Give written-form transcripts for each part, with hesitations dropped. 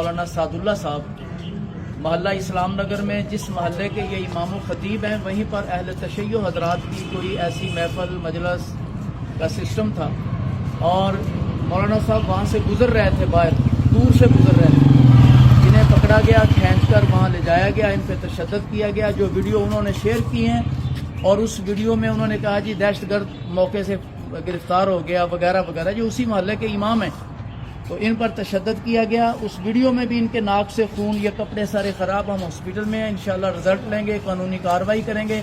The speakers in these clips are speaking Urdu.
مولانا سعداللہ صاحب محلہ اسلام نگر میں جس محلے کے یہ امام و خطیب ہیں وہیں پر اہل تشیع حضرات کی کوئی ایسی محفل مجلس کا سسٹم تھا اور مولانا صاحب وہاں سے گزر رہے تھے، باہر دور سے گزر رہے تھے، جنہیں پکڑا گیا، کھینچ کر وہاں لے جایا گیا، ان پہ تشدد کیا گیا۔ جو ویڈیو انہوں نے شیئر کی ہیں اور اس ویڈیو میں انہوں نے کہا جی دہشت گرد موقع سے گرفتار ہو گیا وغیرہ وغیرہ، جو اسی محلے کے امام ہیں، تو ان پر تشدد کیا گیا۔ اس ویڈیو میں بھی ان کے ناک سے خون، یہ کپڑے سارے خراب، ہم ہاسپٹل میں ہیں، انشاءاللہ رزلٹ لیں گے، قانونی کارروائی کریں گے۔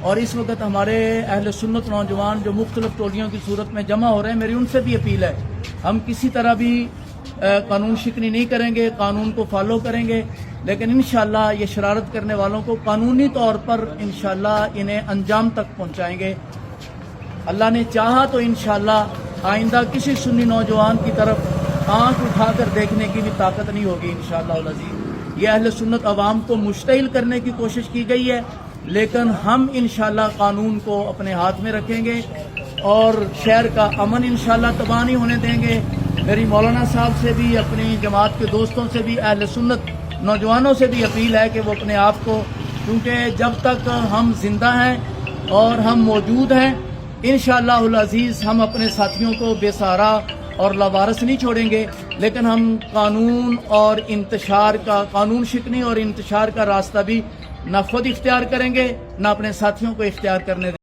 اور اس وقت ہمارے اہل سنت نوجوان جو مختلف ٹولیوں کی صورت میں جمع ہو رہے ہیں، میری ان سے بھی اپیل ہے، ہم کسی طرح بھی قانون شکنی نہیں کریں گے، قانون کو فالو کریں گے، لیکن انشاءاللہ یہ شرارت کرنے والوں کو قانونی طور پر انشاءاللہ انہیں انجام تک پہنچائیں گے۔ اللہ نے چاہا تو انشاءاللہ آئندہ کسی سنی نوجوان کی طرف آنکھ اٹھا کر دیکھنے کی بھی طاقت نہیں ہوگی انشاءاللہ العزیز۔ یہ اہل سنت عوام کو مشتعل کرنے کی کوشش کی گئی ہے، لیکن ہم انشاءاللہ قانون کو اپنے ہاتھ میں رکھیں گے اور شہر کا امن انشاءاللہ تباہ نہیں ہونے دیں گے۔ میری مولانا صاحب سے بھی، اپنی جماعت کے دوستوں سے بھی، اہل سنت نوجوانوں سے بھی اپیل ہے کہ وہ اپنے آپ کو، کیونکہ جب تک ہم زندہ ہیں اور ہم موجود ہیں انشاءاللہ العزیز ہم اپنے ساتھیوں کو بے سہارا اور لاوارث نہیں چھوڑیں گے، لیکن ہم قانون اور انتشار کا، قانون شکنی اور انتشار کا راستہ بھی نہ خود اختیار کریں گے، نہ اپنے ساتھیوں کو اختیار کرنے دیں گے۔